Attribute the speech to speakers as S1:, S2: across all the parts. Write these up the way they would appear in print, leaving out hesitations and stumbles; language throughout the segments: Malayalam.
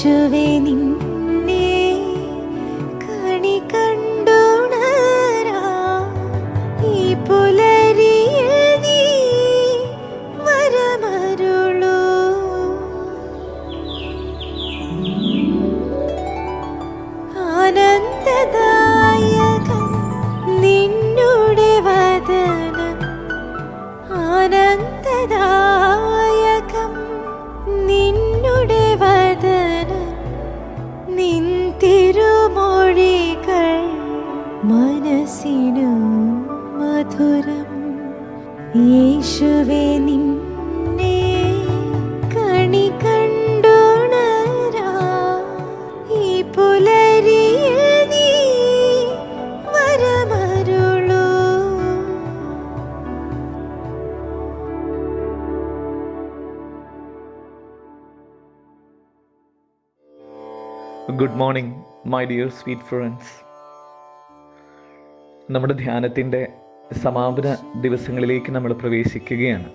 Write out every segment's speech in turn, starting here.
S1: യേശുവേ നിന്നെ കണി കണ്ടുണരാ ഈ പുലരിയിൽ നീ വരമരുളൂ. ആനന്ദദായകം നിന്നുടെ വദനം, ആനന്ദദായകം നിന്നുടെ വദനം, നിൻ തിരുമൊഴികൾ മനസ്സിനു മധുരം. യേശുവേ നിന്നെ കണി കണ്ടുണരാ ഈ പുലരിയിൽ നീ വരമരുളൂ.
S2: Good morning my dear sweet friends. നമ്മുടെ ധ്യാനത്തിൻ്റെ സമാപന ദിവസങ്ങളിലേക്ക് നമ്മൾ പ്രവേശിക്കുകയാണ്.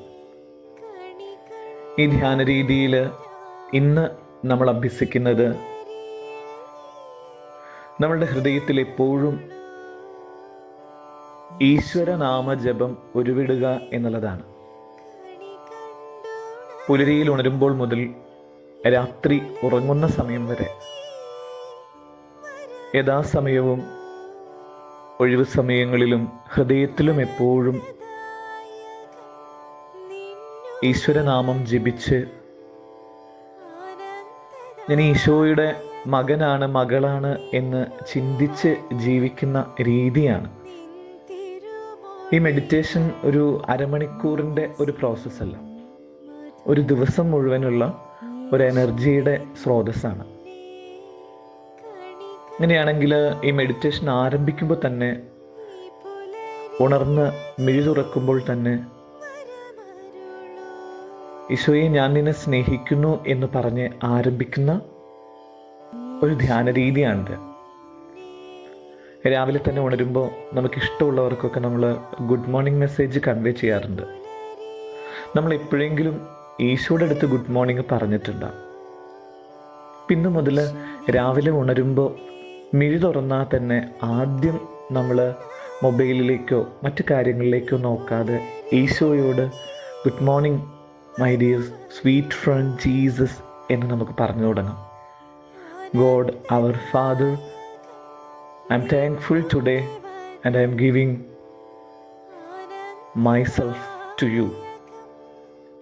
S2: ഈ ധ്യാന രീതിയിൽ ഇന്ന് നമ്മൾ അഭ്യസിക്കുന്നത് നമ്മളുടെ ഹൃദയത്തിൽ എപ്പോഴും ഈശ്വരനാമ ജപം ഉരുവിടുക എന്നുള്ളതാണ്. പുലരിയിൽ ഉണരുമ്പോൾ മുതൽ രാത്രി ഉറങ്ങുന്ന സമയം വരെ യഥാസമയവും ഒഴിവു സമയങ്ങളിലും ഹൃദയത്തിലും എപ്പോഴും ഈശ്വരനാമം ജപിച്ച് ഞാൻ ഈശോയുടെ മകനാണ്, മകളാണ് എന്ന് ചിന്തിച്ച് ജീവിക്കുന്ന രീതിയാണ്. ഈ മെഡിറ്റേഷൻ ഒരു അരമണിക്കൂറിൻ്റെ ഒരു പ്രോസസ്സല്ല, ഒരു ദിവസം മുഴുവനുള്ള ഒരു എനർജിയുടെ സ്രോതസ്സാണ്. അങ്ങനെയാണെങ്കിൽ ഈ മെഡിറ്റേഷൻ ആരംഭിക്കുമ്പോൾ തന്നെ, ഉണർന്ന് മിഴി തുറക്കുമ്പോൾ തന്നെ ഈശോയെ ഞാൻ നിന്നെ സ്നേഹിക്കുന്നു എന്ന് പറഞ്ഞ് ആരംഭിക്കുന്ന ഒരു ധ്യാന രീതിയാണിത്. രാവിലെ തന്നെ ഉണരുമ്പോൾ നമുക്കിഷ്ടമുള്ളവർക്കൊക്കെ നമ്മൾ ഗുഡ് മോർണിംഗ് മെസ്സേജ് കൺവേ ചെയ്യാറുണ്ട്. നമ്മൾ എപ്പോഴെങ്കിലും ഈശോയുടെ അടുത്ത് ഗുഡ് മോർണിംഗ് പറഞ്ഞിട്ടുണ്ടാകും. പിന്നെ മുതൽ രാവിലെ ഉണരുമ്പോൾ മിഴി തുറന്നാൽ തന്നെ ആദ്യം നമ്മൾ മൊബൈലിലേക്കോ മറ്റു കാര്യങ്ങളിലേക്കോ നോക്കാതെ ഈശോയോട് good morning my dear sweet friend Jesus എന്ന് നമുക്ക് പറഞ്ഞു തുടങ്ങാം. God our father, I am thankful today and I am giving myself to you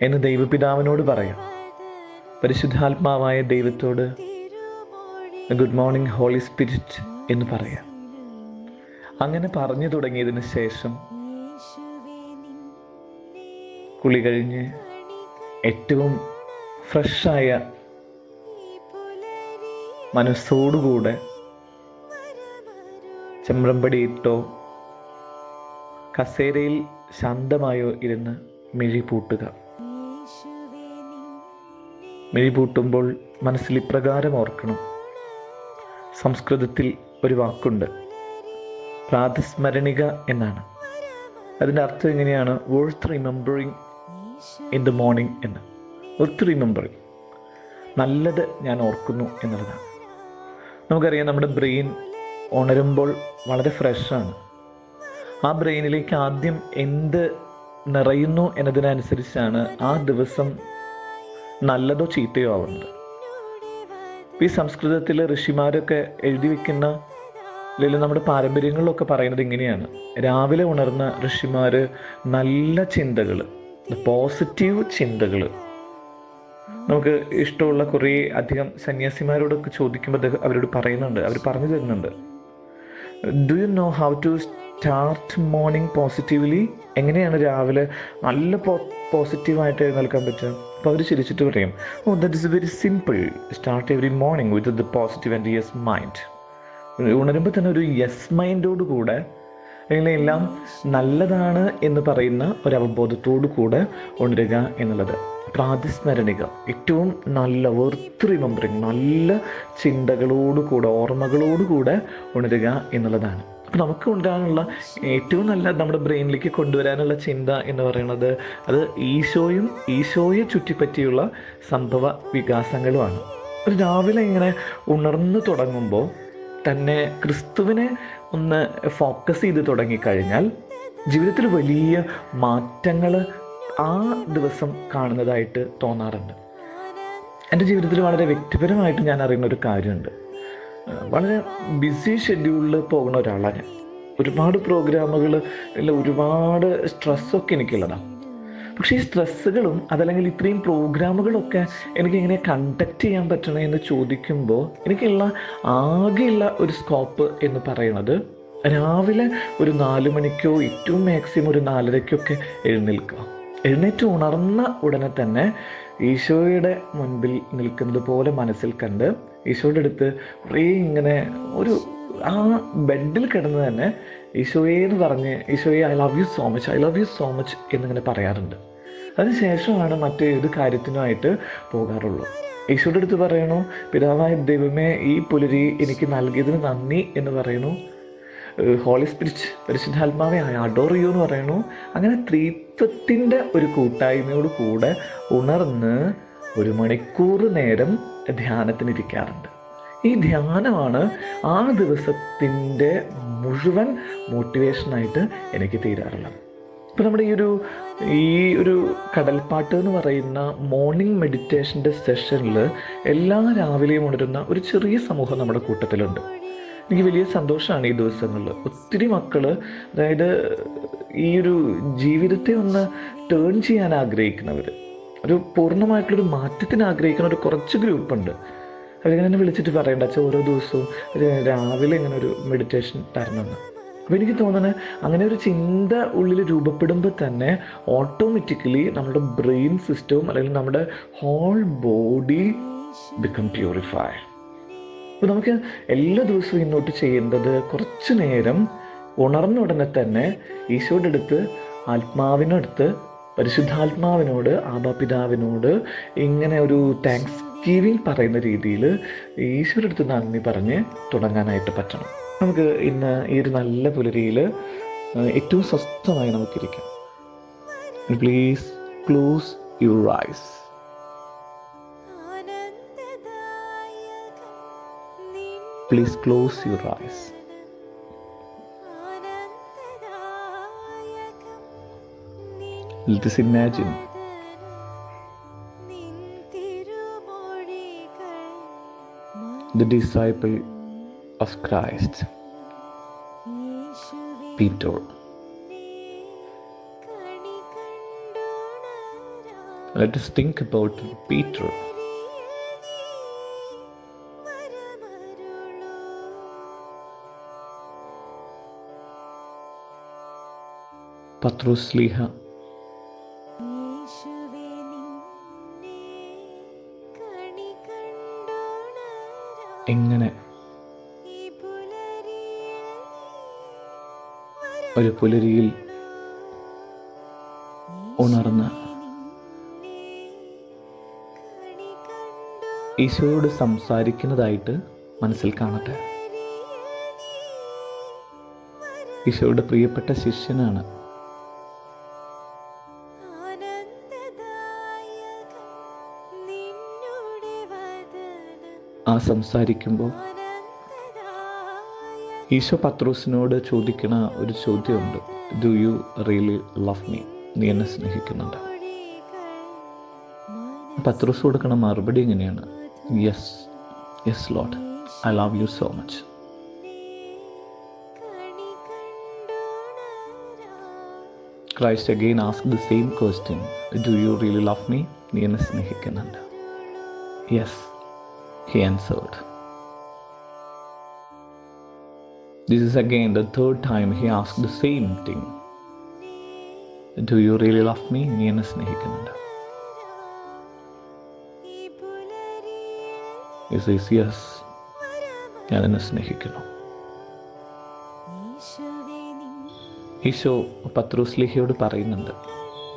S2: എന്ന് ദൈവപിതാവിനോട് പറയാം. പരിശുദ്ധാത്മാവായ ദൈവത്തോട് ഗുഡ് മോർണിംഗ് ഹോളി സ്പിരിറ്റ് എന്ന് പറയാം. അങ്ങനെ പറഞ്ഞു തുടങ്ങിയതിന് ശേഷം കുളി കഴിഞ്ഞ് ഏറ്റവും ഫ്രഷായ മനസ്സോടുകൂടെ ചെമ്പ്രമ്പടിയിട്ടോ കസേരയിൽ ശാന്തമായോ ഇരുന്ന് മിഴി പൂട്ടുക. മിഴി പൂട്ടുമ്പോൾ മനസ്സിൽ ഇപ്രകാരം ഓർക്കണം. സംസ്കൃതത്തിൽ ഒരു വാക്കുണ്ട്, പ്രാതസ്മരണിക എന്നാണ്. അതിൻ്റെ അർത്ഥം എങ്ങനെയാണ്? Worth remembering in the morning എന്ന്. വർത്ത് റിമെമ്പറിങ്, നല്ലത് ഞാൻ ഓർക്കുന്നു എന്നുള്ളതാണ്. നമുക്കറിയാം, നമ്മുടെ ബ്രെയിൻ ഉണരുമ്പോൾ വളരെ ഫ്രഷാണ്. ആ ബ്രെയിനിലേക്ക് ആദ്യം എന്ത് നിറയുന്നു എന്നതിനനുസരിച്ചാണ് ആ ദിവസം നല്ലതോ ചീത്തയോ ആവുന്നത്. ഈ സംസ്കൃതത്തിൽ ഋഷിമാരൊക്കെ എഴുതി വെക്കുന്ന, അല്ലെങ്കിൽ നമ്മുടെ പാരമ്പര്യങ്ങളിലൊക്കെ പറയുന്നത് ഇങ്ങനെയാണ്: രാവിലെ ഉണർന്ന ഋഷിമാർ നല്ല ചിന്തകൾ, പോസിറ്റീവ് ചിന്തകൾ, നമുക്ക് ഇഷ്ടമുള്ള കുറേ അധികം സന്യാസിമാരോടൊക്കെ ചോദിക്കുമ്പോൾ അവരോട് പറയുന്നുണ്ട്, അവർ പറഞ്ഞു തരുന്നുണ്ട്, do you know how to start morning positively? എങ്ങനെയാണ് രാവിലെ നല്ല പോസിറ്റീവായിട്ട് എഴുന്നേൽക്കാൻ പറ്റുക? അപ്പോൾ അവർ ചിരിച്ചിട്ട് പറയും, oh that is very simple, start every morning with the positive and yes mind. ഉണരുമ്പോൾ തന്നെ ഒരു യെസ് മൈൻഡോട് കൂടെ, അല്ലെങ്കിൽ എല്ലാം നല്ലതാണ് എന്ന് പറയുന്ന ഒരു അവബോധത്തോടു കൂടെ ഉണരുക എന്നുള്ളത്. പ്രാതസ്മരണിക, ഏറ്റവും നല്ല വർത്ത് റിമെമ്പറിങ്, നല്ല ചിന്തകളോടുകൂടെ, ഓർമ്മകളോടുകൂടെ ഉണരുക എന്നുള്ളതാണ്. അപ്പം നമുക്ക് ഉണ്ടാകാനുള്ള ഏറ്റവും നല്ല, നമ്മുടെ ബ്രെയിനിലേക്ക് കൊണ്ടുവരാനുള്ള ചിന്ത എന്ന് പറയുന്നത് അത് ഈശോയെ ചുറ്റിപ്പറ്റിയുള്ള സംഭവ വികാസങ്ങളുമാണ്. ഒരു രാവിലെ ഇങ്ങനെ ഉണർന്നു തുടങ്ങുമ്പോൾ തന്നെ ക്രിസ്തുവിനെ ഒന്ന് ഫോക്കസ് ചെയ്ത് തുടങ്ങിക്കഴിഞ്ഞാൽ ജീവിതത്തിൽ വലിയ മാറ്റങ്ങൾ ആ ദിവസം കാണുന്നതായിട്ട് തോന്നാറുണ്ട്. എൻ്റെ ജീവിതത്തിൽ വളരെ വ്യക്തിപരമായിട്ട് ഞാൻ അറിയുന്ന ഒരു കാര്യമുണ്ട്. വളരെ ബിസി ഷെഡ്യൂളിൽ പോകുന്ന ഒരാളാണ് ഞാൻ. ഒരുപാട് പ്രോഗ്രാമുകൾ, ഒരുപാട് സ്ട്രെസ്സൊക്കെ എനിക്കുള്ളതാണ്. പക്ഷേ ഈ സ്ട്രെസ്സുകളും അതല്ലെങ്കിൽ ഇത്രയും പ്രോഗ്രാമുകളൊക്കെ എനിക്ക് എങ്ങനെ കണ്ടക്ട് ചെയ്യാൻ പറ്റണേ എന്ന് ചോദിക്കുമ്പോൾ എനിക്കുള്ള ആകെയുള്ള ഒരു സ്കോപ്പ് എന്ന് പറയുന്നത് രാവിലെ ഒരു 4 മണിക്കോ ഏറ്റവും മാക്സിമം ഒരു 4:30ക്കൊക്കെ എഴുന്നേൽക്കുക. എഴുന്നേറ്റ് ഉണർന്ന ഉടനെ തന്നെ ഈശോയുടെ മുൻപിൽ നിൽക്കുന്നത് പോലെ മനസ്സിൽ കണ്ട് ഈശോയുടെ അടുത്ത് കുറേ ഇങ്ങനെ ഒരു ആ ബെഡിൽ കിടന്ന് തന്നെ ഈശോയെ എന്ന് പറഞ്ഞ് ഈശോയെ I love you so much, I love you so much എന്നിങ്ങനെ പറയാറുണ്ട്. അതിനുശേഷമാണ് മറ്റേത് കാര്യത്തിനുമായിട്ട് പോകാറുള്ളൂ. ഈശോയുടെ അടുത്ത് പറയണു, പിതാവായ ദൈവമേ ഈ പുലരി എനിക്ക് നൽകിയതിന് നന്ദി എന്ന് പറയണു. ഹോളി സ്പിരിറ്റ്, പരിശുദ്ധാത്മാവെ ഐ അഡോർ യു എന്ന് പറയണു. അങ്ങനെ ത്രിത്വത്തിൻ്റെ ഒരു കൂട്ടായ്മയോട് കൂടെ ഉണർന്ന് 1 മണിക്കൂർ നേരം ധ്യാനത്തിനിരിക്കാറുണ്ട്. ഈ ധ്യാനമാണ് ആ ദിവസത്തിൻ്റെ മുഴുവൻ മോട്ടിവേഷനായിട്ട് എനിക്ക് തീരാറുള്ളത്. ഇപ്പം നമ്മുടെ ഈ ഒരു കടൽപ്പാട്ട് എന്ന് പറയുന്ന മോർണിംഗ് മെഡിറ്റേഷൻ്റെ സെഷനിൽ എല്ലാ രാവിലെയും ഉണരുന്ന ഒരു ചെറിയ സമൂഹം നമ്മുടെ കൂട്ടത്തിലുണ്ട്. എനിക്ക് വലിയ സന്തോഷമാണ് ഈ ദിവസങ്ങളിൽ. ഒത്തിരി മക്കൾ, അതായത് ഈ ഒരു ജീവിതത്തെ ഒന്ന് ടേൺ ചെയ്യാൻ ആഗ്രഹിക്കുന്നവർ, ഒരു പൂർണ്ണമായിട്ടുള്ളൊരു മാറ്റത്തിന് ആഗ്രഹിക്കുന്ന ഒരു കുറച്ച് ഗ്രൂപ്പുണ്ട്. അവരിങ്ങനെ എന്നെ വിളിച്ചിട്ട് പറയേണ്ട അച്ഛൻ ഓരോ ദിവസവും രാവിലെ ഇങ്ങനെ ഒരു മെഡിറ്റേഷൻ തരണമെന്ന്. അപ്പോൾ എനിക്ക് തോന്നുന്നത് അങ്ങനെ ഒരു ചിന്ത ഉള്ളിൽ രൂപപ്പെടുമ്പോൾ തന്നെ ഓട്ടോമാറ്റിക്കലി നമ്മുടെ ബ്രെയിൻ സിസ്റ്റവും അല്ലെങ്കിൽ നമ്മുടെ ഹോൾ ബോഡി ബിക്കം പ്യൂരിഫൈ. അപ്പോൾ നമുക്ക് എല്ലാ ദിവസവും ഇന്നോട്ട് ചെയ്യേണ്ടത് കുറച്ച് നേരം ഉണർന്ന ഉടനെ തന്നെ ഈശോയുടെ അടുത്ത്, ആത്മാവിനടുത്ത്, പരിശുദ്ധാത്മാവിനോട്, ആബാപിതാവിനോട് ഇങ്ങനെ ഒരു താങ്ക്സ് ഗിവിങ് പറയുന്ന രീതിയിൽ ഈശോയുടെ അടുത്ത് നന്ദി പറഞ്ഞ് തുടങ്ങാനായിട്ട് പറ്റണം. നമുക്ക് ഇന്ന് ഈ ഒരു നല്ല പുലരിയിൽ ഏറ്റവും സ്വസ്ഥമായി നമുക്കിരിക്കാം. Please close your eyes. Please close your eyes. Let us imagine the disciple of Christ, Peter. Let us think about Peter. പത്രോസ് ശ്ലീഹ, എങ്ങനെ ഒരു പുലരിയിൽ ഉണർന്ന് ഈശോയോട് സംസാരിക്കുന്നതായിട്ട് മനസ്സിൽ കാണട്ടെ. ഈശോയുടെ പ്രിയപ്പെട്ട ശിഷ്യനാണ്. ആ സംസാരിക്കുമ്പോൾ ഈശോ പത്രോസിനോട് ചോദിക്കണ ഒരു ചോദ്യമുണ്ട്. Do you really love me? നീ എന്നെ സ്നേഹിക്കുന്നുണ്ട്? പത്രോസ് കൊടുക്കണ മറുപടി എങ്ങനെയാണ്? Yes, yes Lord, I love you so much. Christ again asked the same question. Do you really love me? നീ എന്നെ സ്നേഹിക്കുന്നുണ്ട്? Yes, he answered. This is again the third time he asked the same thing. Do you really love me? നീ എന്നെ സ്നേഹിക്കുന്നുണ്ട്? He says, yes, ഞാൻ എന്നെ സ്നേഹിക്കുന്നു. ഈശോ പത്രോസ്ലീഹയോട് പറയുന്നുണ്ട്,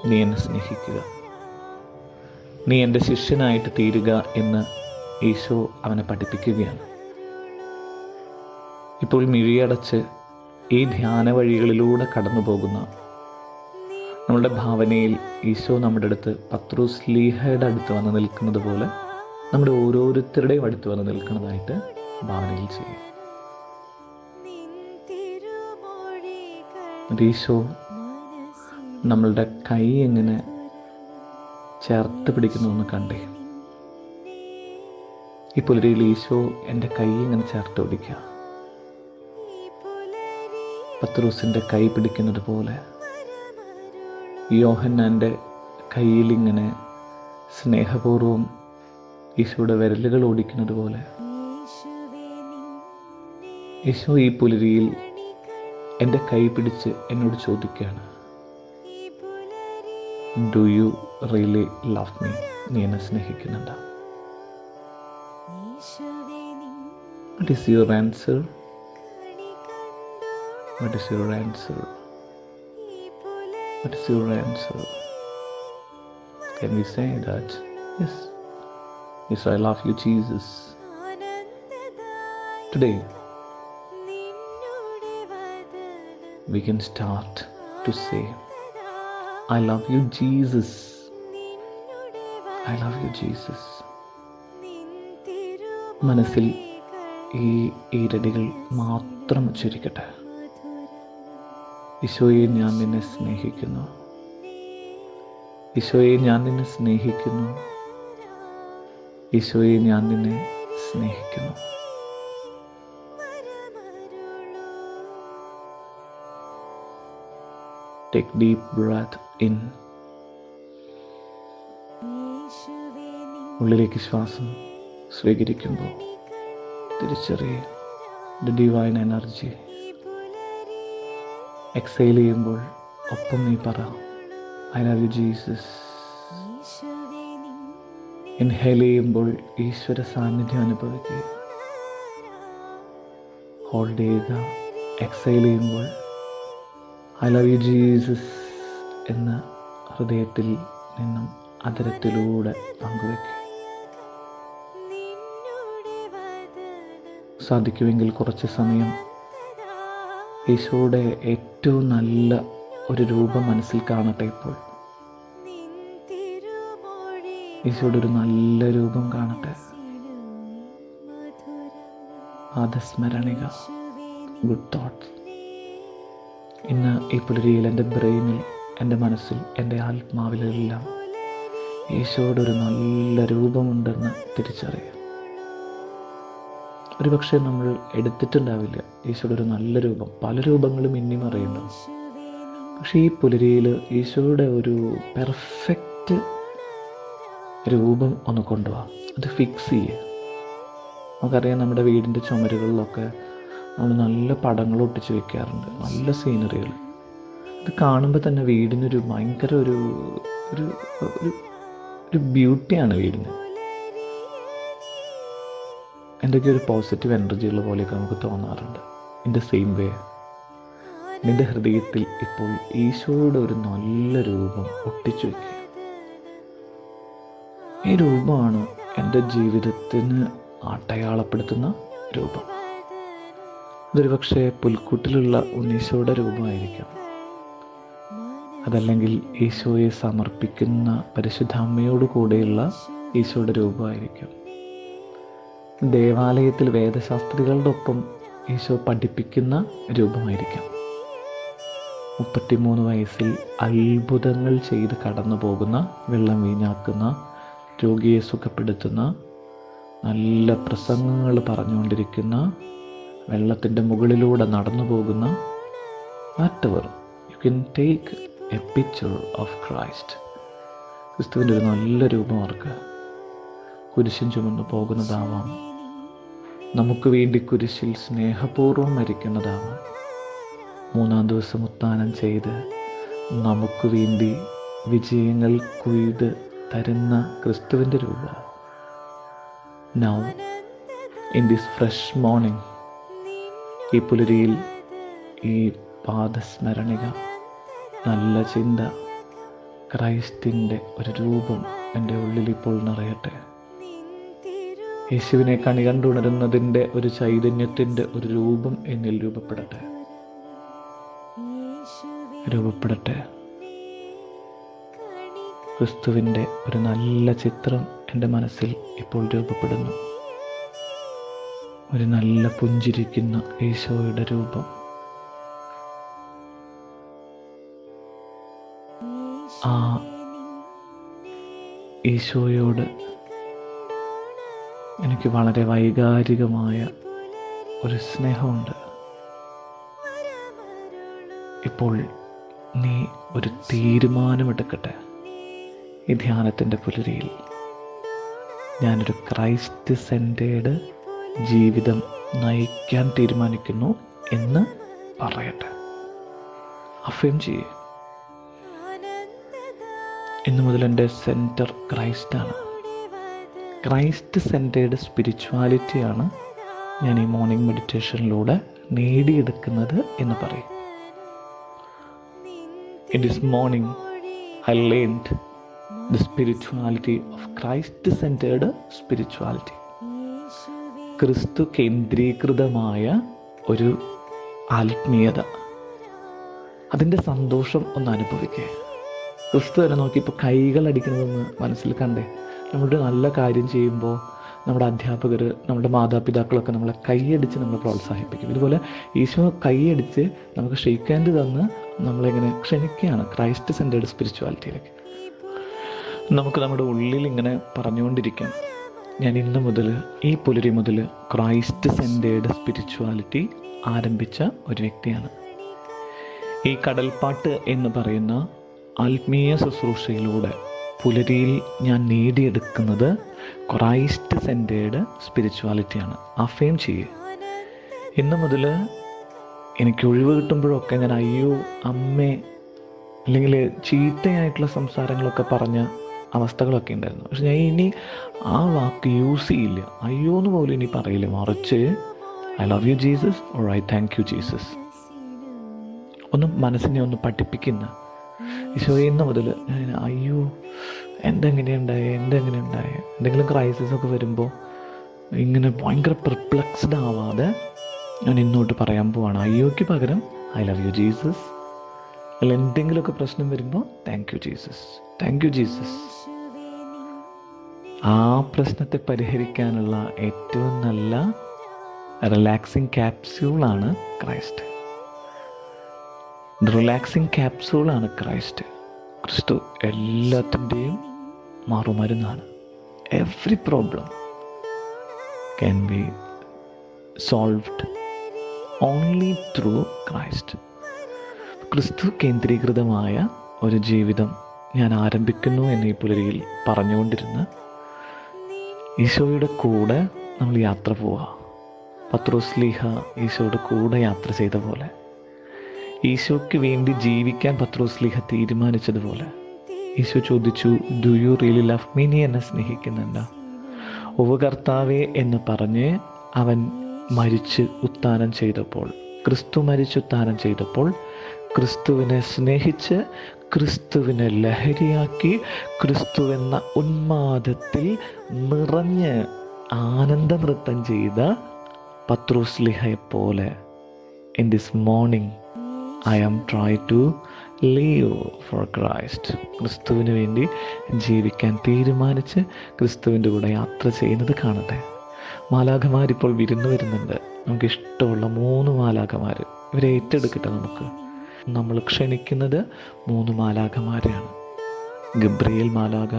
S2: നീ എന്നെ സ്നേഹിക്കുക, നീ എൻ്റെ ശിഷ്യനായിട്ട് തീരുക എന്ന് ഈശോ അവനെ പഠിപ്പിക്കുകയാണ്. ഇപ്പോൾ മിഴിയടച്ച് ഈ ധ്യാന വഴികളിലൂടെ കടന്നു പോകുന്ന നമ്മളുടെ ഭാവനയിൽ ഈശോ നമ്മുടെ അടുത്ത് പത്രോസ്ലീഹയുടെ അടുത്ത് വന്ന് നിൽക്കുന്നത് പോലെ നമ്മുടെ ഓരോരുത്തരുടെയും അടുത്ത് വന്ന് നിൽക്കുന്നതായിട്ട് ഭാവനയിൽ ചെയ്യും. ഈശോ നമ്മളുടെ കൈ എങ്ങനെ ചേർത്ത് പിടിക്കുന്നു എന്ന് കണ്ടേ. ഈ പുലരിയിൽ ഈശോ എൻ്റെ കൈ ഇങ്ങനെ ചേർത്ത് പിടിക്കുക. പത്രോസിൻ്റെ കൈ പിടിക്കുന്നത് പോലെ, യോഹന്നാൻ്റെ കയ്യിലിങ്ങനെ സ്നേഹപൂർവ്വം ഈശോയുടെ വിരലുകൾ ഓടിക്കുന്നത് പോലെ ഈശോ ഈ പുലരിയിൽ എൻ്റെ കൈ പിടിച്ച് എന്നോട് ചോദിക്കുകയാണ്, do you really love me? നീ എന്നെ സ്നേഹിക്കുന്നുണ്ടോ? What is your answer? What is your answer? What is your answer? Can we say that? Yes. Yes, I love you, Jesus. Today, we can start to say, I love you, Jesus. I love you, Jesus. മനസ്സിൽ ഈ ഈരടികൾ മാത്രം ഉച്ചരിക്കട്ടെ. ഈശോയെ, ഞാൻ നിന്നെ സ്നേഹിക്കുന്നു. ഈശോയെ, ഞാൻ നിന്നെ സ്നേഹിക്കുന്നു. ഈശോയെ, ഞാൻ നിന്നെ സ്നേഹിക്കുന്നു. Take deep breath in. ഉള്ളിലേക്ക് ശ്വാസം സ്വീകരിക്കുമ്പോൾ തിരിച്ചറിയ ദ ഡിവൈൻ എനർജി. എക്സൈൽ ചെയ്യുമ്പോൾ ഒപ്പം നീ പറ, I love you Jesus. Inhale ചെയ്യുമ്പോൾ ഈശ്വര സാന്നിധ്യം അനുഭവിക്കുക. ഹോൾഡ് ചെയ്യുക. എക്സൈൽ ചെയ്യുമ്പോൾ ഐ ലവ് യു ജീസസ് എന്ന ഹൃദയത്തിൽ നിന്നും അതരത്തിലൂടെ പങ്കുവയ്ക്കുക. സാധിക്കുമെങ്കിൽ കുറച്ച് സമയം ഈശോയുടെ ഏറ്റവും നല്ല ഒരു രൂപം മനസ്സിൽ കാണട്ടെ. ഇപ്പോൾ ഈശോയുടെ ഒരു നല്ല രൂപം കാണട്ടെ. പാദസ്മരണിക, ഗുഡ് തോട്ട്സ്. ഇന്ന് ഈ പുലരിയിൽ എൻ്റെ ബ്രെയിനിൽ, എൻ്റെ മനസ്സിൽ, എൻ്റെ ആത്മാവിലെല്ലാം ഈശോയുടെ ഒരു നല്ല രൂപമുണ്ടെന്ന് തിരിച്ചറിയാം. ഒരു പക്ഷേ നമ്മൾ എടുത്തിട്ടുണ്ടാവില്ല ഈശോയുടെ ഒരു നല്ല രൂപം. പല രൂപങ്ങളും ഇനിയും അറിയുന്നുണ്ടാവും. പക്ഷേ ഈ പുലരിയിൽ ഈശോയുടെ ഒരു പെർഫെക്റ്റ് രൂപം ഒന്ന് കൊണ്ടുപോകാം. അത് ഫിക്സ് ചെയ്യുക. നമുക്കറിയാം, നമ്മുടെ വീടിൻ്റെ ചുമരുകളിലൊക്കെ നമ്മൾ നല്ല പടങ്ങൾ ഒട്ടിച്ച് വെക്കാറുണ്ട്, നല്ല സീനറികൾ. ഇത് കാണുമ്പോൾ തന്നെ വീടിനൊരു ഭയങ്കര ഒരു ഒരു ഒരു ബ്യൂട്ടിയാണ് വീടിന്. എന്തൊക്കെ ഒരു പോസിറ്റീവ് എനർജി ഉള്ള പോലെയൊക്കെ നമുക്ക് തോന്നാറുണ്ട്. ഇൻ ദ സെയിം വേ, നിൻ്റെ ഹൃദയത്തിൽ ഇപ്പോൾ ഈശോയുടെ ഒരു നല്ല രൂപം ഒട്ടിച്ചു വയ്ക്കുക. ഈ രൂപമാണ് എൻ്റെ ജീവിതത്തിന് അടയാളപ്പെടുത്തുന്ന രൂപം. അതൊരു പക്ഷേ പുൽക്കൂട്ടിലുള്ള ഉണ്ണീശോയുടെ രൂപമായിരിക്കാം. അതല്ലെങ്കിൽ ഈശോയെ സമർപ്പിക്കുന്ന പരിശുദ്ധ അമ്മയോട് കൂടെയുള്ള ഈശോയുടെ രൂപമായിരിക്കും. ദേവാലയത്തിൽ വേദശാസ്ത്രികളുടെ ഒപ്പം ഈശോ പഠിപ്പിക്കുന്ന രൂപമായിരിക്കാം. 33 വയസ്സിൽ അത്ഭുതങ്ങൾ ചെയ്ത് കടന്നു പോകുന്ന, വെള്ളം വീഞ്ഞാക്കുന്ന, രോഗിയെ സുഖപ്പെടുത്തുന്ന, നല്ല പ്രസംഗങ്ങൾ പറഞ്ഞുകൊണ്ടിരിക്കുന്ന, വെള്ളത്തിൻ്റെ മുകളിലൂടെ നടന്നു പോകുന്ന, whatever you can take a picture of Christ. ക്രിസ്തുവിൻ്റെ ഒരു നല്ല രൂപം ഓർക്കുക. കുരിശും ചുമന്ന് പോകുന്നതാവാം, നമുക്ക് വേണ്ടി കുരിശിൽ സ്നേഹപൂർവ്വം മരിക്കുന്നതാവാം, 3-ാം ദിവസം ഉത്ഥാനം ചെയ്ത് നമുക്ക് വേണ്ടി വിജയങ്ങൾ കൊയ്ത് തരുന്ന ക്രിസ്തുവിൻ്റെ രൂപം. Now in this fresh morning, ഈ പുലരിയിൽ ഈ പാദസ്മരണിക, നല്ല ചിന്ത, ക്രൈസ്റ്റിൻ്റെ ഒരു രൂപം എൻ്റെ ഉള്ളിൽ ഇപ്പോൾ നിറയട്ടെ. യേശുവിനെ കണി കണ്ടുണരുന്നതിൻ്റെ ഒരു ചൈതന്യത്തിൻ്റെ ഒരു രൂപം എന്നിൽ രൂപപ്പെടട്ടെ. ക്രിസ്തുവിൻ്റെ ഒരു നല്ല ചിത്രം എൻ്റെ മനസ്സിൽ ഇപ്പോൾ രൂപപ്പെടുന്നു. ഒരു നല്ല പുഞ്ചിരിക്കുന്ന ഈശോയുടെ രൂപം. ആ ഈശോയോട് എനിക്ക് വളരെ വൈകാരികമായ ഒരു സ്നേഹമുണ്ട്. ഇപ്പോൾ നീ ഒരു തീരുമാനമെടുക്കട്ടെ. ഈ ധ്യാനത്തിൻ്റെ പുലരിയിൽ ഞാനൊരു ക്രൈസ്റ്റ് സെൻറ്റേർഡ് ജീവിതം നയിക്കാൻ തീരുമാനിക്കുന്നു എന്ന് പറയട്ടെ. അഫേം ചെയ്യേ. ഇന്നു മുതൽ എൻ്റെ സെൻറ്റർ ക്രൈസ്റ്റാണ്. ക്രൈസ്റ്റ് സെൻറ്റേർഡ് സ്പിരിച്വാലിറ്റിയാണ് ഞാൻ ഈ മോർണിംഗ് മെഡിറ്റേഷനിലൂടെ നേടിയെടുക്കുന്നത് എന്ന് പറയും. In this morning, I learned the spirituality of Christ-centered spirituality. ക്രിസ്തു കേന്ദ്രീകൃതമായ ഒരു ആത്മീയത, അതിൻ്റെ സന്തോഷം ഒന്ന് അനുഭവിക്കുക. ക്രിസ്തു തന്നെ നോക്കി ഇപ്പോൾ കൈകൾ അടിക്കുന്നതെന്ന് മനസ്സിൽ കണ്ടേ. നമ്മളൊരു നല്ല കാര്യം ചെയ്യുമ്പോൾ നമ്മുടെ അധ്യാപകർ, നമ്മുടെ മാതാപിതാക്കളൊക്കെ നമ്മളെ കൈയടിച്ച് നമ്മളെ പ്രോത്സാഹിപ്പിക്കും. ഇതുപോലെ ഈശോ കൈയടിച്ച് നമുക്ക് ഷെയ്ക്ക് ഹാൻഡ് തന്ന് നമ്മളിങ്ങനെ ക്ഷണിക്കുകയാണ് ക്രൈസ്റ്റ് സെൻറ്റേർഡ് സ്പിരിച്വാലിറ്റിയിലേക്ക്. നമുക്ക് നമ്മുടെ ഉള്ളിൽ ഇങ്ങനെ പറഞ്ഞുകൊണ്ടിരിക്കാം, ഞാൻ ഇന്ന് മുതൽ, ഈ പുലരി മുതൽ ക്രൈസ്റ്റ് സെൻറ്റേർഡ് സ്പിരിച്വാലിറ്റി ആരംഭിച്ച ഒരു വ്യക്തിയാണ്. ഈ കടൽപ്പാട്ട് എന്ന് പറയുന്ന ആത്മീയ ശുശ്രൂഷയിലൂടെ പുലരിയിൽ ഞാൻ നേടിയെടുക്കുന്നത് ക്രൈസ്റ്റ് സെൻറ്റേർഡ് സ്പിരിച്വാലിറ്റിയാണ്. അഫേം ചെയ്യുക. ഇന്ന് മുതൽ എനിക്ക് ഒഴിവ് കിട്ടുമ്പോഴൊക്കെ ഞാൻ അയ്യോ, അമ്മേ, അല്ലെങ്കിൽ ചീത്തയായിട്ടുള്ള സംസാരങ്ങളൊക്കെ പറഞ്ഞ അവസ്ഥകളൊക്കെ ഉണ്ടായിരുന്നു. പക്ഷെ ഞാൻ ഇനി ആ വാക്ക് യൂസ് ചെയ്യില്ല. അയ്യോ എന്ന് പോലും ഇനി പറയില്ല. മറിച്ച് I love you Jesus or I thank you Jesus. ഒന്ന് മനസ്സിനെ ഒന്ന് പഠിപ്പിക്കുന്ന ഈശോയെ, ഇന്ന് മുതൽ ഞാൻ അയ്യോ, എന്തെങ്ങനെയുണ്ടായേ, എന്തെങ്കിലും ക്രൈസിസ് ഒക്കെ വരുമ്പോൾ ഇങ്ങനെ ഭയങ്കര പെർപ്ലക്സ്ഡ് ആവാതെ ഞാൻ ഇന്നോട്ട് പറയാൻ പോവാണ്. അയ്യോയ്ക്ക് പകരം ഐ ലവ് യു ജീസസ്. അല്ല, എന്തെങ്കിലുമൊക്കെ പ്രശ്നം വരുമ്പോൾ thank you Jesus, thank you Jesus. ആ പ്രശ്നത്തെ പരിഹരിക്കാനുള്ള ഏറ്റവും നല്ല റിലാക്സിങ് ക്യാപ്സ്യൂളാണ് ക്രൈസ്റ്റ്. റിലാക്സിങ് ക്യാപ്സ്യൂളാണ് ക്രൈസ്റ്റ്. ക്രിസ്തു എല്ലാത്തിൻ്റെയും മറുമരുന്നാണ്. Every problem can be solved only through Christ. ക്രിസ്തു കേന്ദ്രീകൃതമായ ഒരു ജീവിതം ഞാൻ ആരംഭിക്കുന്നു എന്ന് ഈ പുലരിയിൽ പറഞ്ഞുകൊണ്ടിരുന്ന ഈശോയുടെ കൂടെ നമ്മൾ യാത്ര പോവുക. പത്രോസ്ലീഹ ഈശോയുടെ കൂടെ യാത്ര ചെയ്ത പോലെ, ഈശോയ്ക്ക് വേണ്ടി ജീവിക്കാൻ പത്രോസ്ലീഹ തീരുമാനിച്ചതുപോലെ ഈശോ ചോദിച്ചു, do you really love me? നീ എന്നെ സ്നേഹിക്കുന്നുണ്ടോ? ഉപകർത്താവേ എന്ന് പറഞ്ഞ് അവൻ മരിച്ച് ഉത്ഥാനം ചെയ്തപ്പോൾ, ക്രിസ്തു മരിച്ചുത്ഥാനം ചെയ്തപ്പോൾ, ക്രിസ്തുവിനെ സ്നേഹിച്ച് ക്രിസ്തുവിനെ ലഹരിയാക്കി ക്രിസ്തുവെന്ന ഉന്മാദത്തിൽ നിറഞ്ഞ് ആനന്ദനൃത്തം ചെയ്ത പത്രോസ്ലീഹയെപ്പോലെ in this morning I am trying to live for Christ. ക്രിസ്തുവിന് വേണ്ടി ജീവിക്കാൻ തീരുമാനിച്ച് ക്രിസ്തുവിൻ്റെ കൂടെ യാത്ര ചെയ്യുന്നത് കാണട്ടെ. മാലാഖമാരിപ്പോൾ വിരുന്ന് വരുന്നുണ്ട്. നമുക്ക് ഇഷ്ടമുള്ള 3 മാലാഖമാർ. ഇവരെ ഏറ്റെടുക്കട്ടെ. നമ്മൾ ക്ഷണിക്കുന്നത് 3 മാലാഖമാരെയാണ്. ഗബ്രിയേൽ മാലാഖ,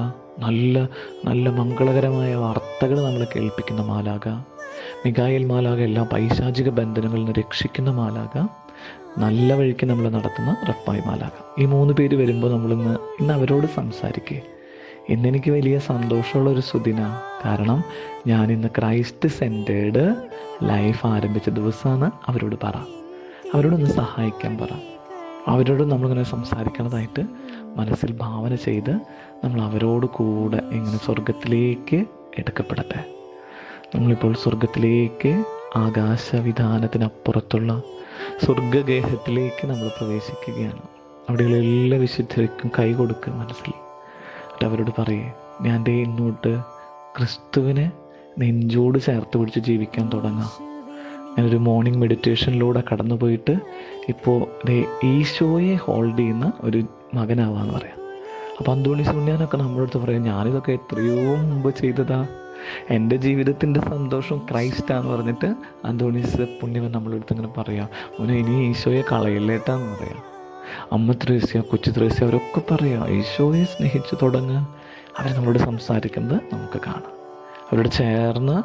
S2: നല്ല നല്ല മംഗളകരമായ വാർത്തകൾ നമ്മളെ കേൾപ്പിക്കുന്ന മാലാഖ. മിഖായേൽ മാലാഖ, എല്ലാ പൈശാചിക ബന്ധനങ്ങളിൽ നിന്ന് രക്ഷിക്കുന്ന മാലാഖ. നല്ല വഴിക്ക് നമ്മൾ നടത്തുന്ന റഫായി മാലാഖ. ഈ 3 പേര് വരുമ്പോൾ ഇന്ന് അവരോട് സംസാരിക്കുക. ഇന്നെനിക്ക് വലിയ സന്തോഷമുള്ളൊരു സുദിന. കാരണം ഞാൻ ഇന്ന് ക്രൈസ്റ്റ് സെൻറ്റേർഡ് ലൈഫ് ആരംഭിച്ച ദിവസമാണ്. അവരോടൊന്ന് സഹായിക്കാൻ പറ. അവരോട് നമ്മളിങ്ങനെ സംസാരിക്കണതായിട്ട് മനസ്സിൽ ഭാവന ചെയ്ത് നമ്മൾ അവരോട് കൂടെ ഇങ്ങനെ സ്വർഗത്തിലേക്ക് എടുക്കപ്പെടട്ടെ. നമ്മളിപ്പോൾ സ്വർഗത്തിലേക്ക്, ആകാശവിധാനത്തിനപ്പുറത്തുള്ള സ്വർഗഗേഹത്തിലേക്ക് നമ്മൾ പ്രവേശിക്കുകയാണ്. അവിടെയുള്ള എല്ലാ വിശുദ്ധർക്കും കൈ കൊടുക്കുക മനസ്സിൽ. എന്നിട്ട് അവരോട് പറയേ, ഞാൻ ദേ ഇന്നോട്ട് ക്രിസ്തുവിനെ നെഞ്ചോട് ചേർത്ത് പിടിച്ച് ജീവിക്കാൻ തുടങ്ങാം. ഞാനൊരു മോർണിംഗ് മെഡിറ്റേഷനിലൂടെ കടന്നു പോയിട്ട് ഇപ്പോൾ ദേ ഈശോയെ ഹോൾഡ് ചെയ്യുന്ന ഒരു മകനാവാന്ന് പറയാം. അപ്പം അന്തോണീസ് പുണ്യാനൊക്കെ നമ്മുടെ അടുത്ത് പറയും, ഞാനിതൊക്കെ എത്രയോ മുമ്പ് ചെയ്തതാ, എൻ്റെ ജീവിതത്തിൻ്റെ സന്തോഷം ക്രൈസ്റ്റാന്ന് പറഞ്ഞിട്ട് അന്തോണീസ് പുണ്യവൻ നമ്മുടെ അടുത്ത് ഇങ്ങനെ പറയാം, മോനെ ഇനി ഈശോയെ കളയില്ലേട്ടാന്ന് പറയാം. അമ്മ ത്രേസ്യ, കൊച്ചു ത്രേസ്യ അവരൊക്കെ പറയാം ഈശോയെ സ്നേഹിച്ച് തുടങ്ങുക. അവർ നമ്മളോട് സംസാരിക്കുന്നത് നമുക്ക് കാണാം. അവരോട് ചേർന്ന്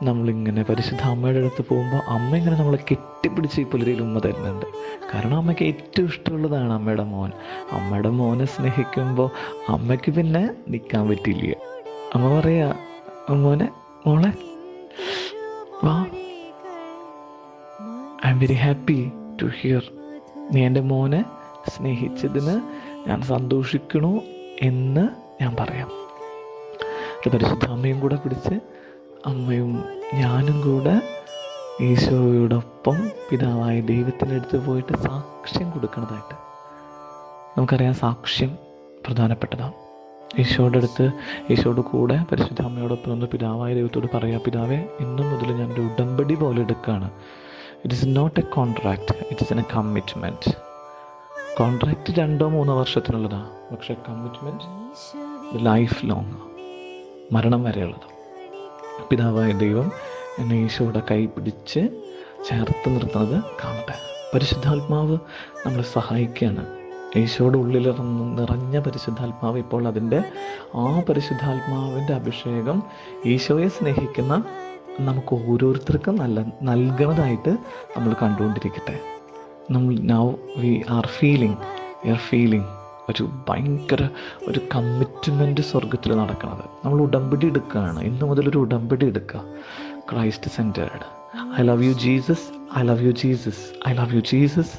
S2: നമ്മളിങ്ങനെ പരിശുദ്ധ അമ്മയുടെ അടുത്ത് പോകുമ്പോൾ അമ്മ ഇങ്ങനെ നമ്മളെ കെട്ടിപ്പിടിച്ച് ഈ പുലരിയിൽ ഉമ്മ തരുന്നുണ്ട്. കാരണം അമ്മയ്ക്ക് ഏറ്റവും ഇഷ്ടമുള്ളതാണ് അമ്മയുടെ മോൻ. അമ്മയുടെ മോനെ സ്നേഹിക്കുമ്പോൾ അമ്മയ്ക്ക് പിന്നെ നിൽക്കാൻ പറ്റില്ല. അമ്മ പറയാ, മോനെ മോളെ വാ, I am very happy to hear, നീ എൻ്റെ മോനെ സ്നേഹിച്ചതിന് ഞാൻ സന്തോഷിക്കണു എന്ന് ഞാൻ പറയാം. പരിശുദ്ധ അമ്മയും കൂടെ പിടിച്ച് അമ്മയും ഞാനും കൂടെ ഈശോയോടൊപ്പം പിതാവായ ദൈവത്തിൻ്റെ അടുത്ത് പോയിട്ട് സാക്ഷ്യം കൊടുക്കുന്നതായിട്ട് നമുക്കറിയാം. സാക്ഷ്യം പ്രധാനപ്പെട്ടതാണ്. ഈശോയുടെ അടുത്ത്, ഈശോയുടെ കൂടെ പരിശുദ്ധ അമ്മയോടൊപ്പം ഒന്ന് പിതാവായ ദൈവത്തോട് പറയാം, പിതാവേ ഇന്നു മുതൽ ഞാൻ ഒരു ഉടമ്പടി പോലെ എടുക്കുകയാണ്. It is not a contract, it is a commitment. Contract 2-3 വർഷത്തിനുള്ളതാണ്, പക്ഷേ കമ്മിറ്റ്മെൻറ്റ് ലൈഫ് ലോങ്, മരണം വരെയുള്ളത്. പിതാവായ ദൈവം എന്നെ ഈശോയുടെ കൈ പിടിച്ച് ചേർത്ത് നിർത്തുന്നത് കാണട്ടെ. പരിശുദ്ധാത്മാവ് നമ്മളെ സഹായിക്കുകയാണ്. ഈശോയുടെ ഉള്ളിൽ നിറഞ്ഞ പരിശുദ്ധാത്മാവ് ഇപ്പോൾ അതിൻ്റെ ആ പരിശുദ്ധാത്മാവിൻ്റെ അഭിഷേകം ഈശോയെ സ്നേഹിക്കുന്ന നമുക്ക് ഓരോരുത്തർക്കും നൽകണതായിട്ട് നമ്മൾ കണ്ടുകൊണ്ടിരിക്കട്ടെ. നമ്മൾ നൗ വി ആർ ഫീലിംഗ് ഒരു ഭയങ്കര ഒരു കമ്മിറ്റ്മെൻറ്റ് സ്വർഗത്തിൽ നടക്കുന്നത്. നമ്മൾ ഉടമ്പടി എടുക്കുകയാണ്. ഇന്ന് മുതലൊരു ഉടമ്പടി എടുക്കുക. Christ centred. I love you Jesus, I love you Jesus, I love you Jesus,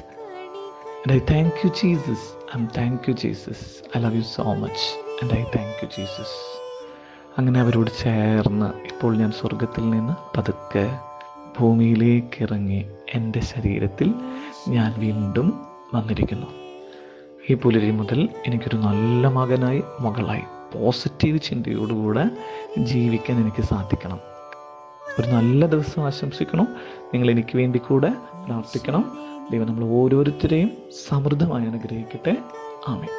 S2: and I thank you Jesus, I thank you Jesus, I love you so much, and I thank you Jesus. അങ്ങനെ അവരോട് ചേർന്ന് ഇപ്പോൾ ഞാൻ സ്വർഗത്തിൽ നിന്ന് പതുക്കെ ഭൂമിയിലേക്ക് ഇറങ്ങി എൻ്റെ ശരീരത്തിൽ ഞാൻ വീണ്ടും വന്നിരിക്കുന്നു. ഈ പുലരി മുതൽ എനിക്കൊരു നല്ല മകനായി മകളായി പോസിറ്റീവ് ചിന്തയോടുകൂടെ ജീവിക്കാൻ എനിക്ക് സാധിക്കണം. ഒരു നല്ല ദിവസം ആശംസിക്കണം. നിങ്ങൾ എനിക്ക് വേണ്ടി കൂടെ പ്രാർത്ഥിക്കണം. ദൈവം നമ്മൾ ഓരോരുത്തരെയും സമൃദ്ധമായി അനുഗ്രഹിക്കട്ടെ. ആമേൻ.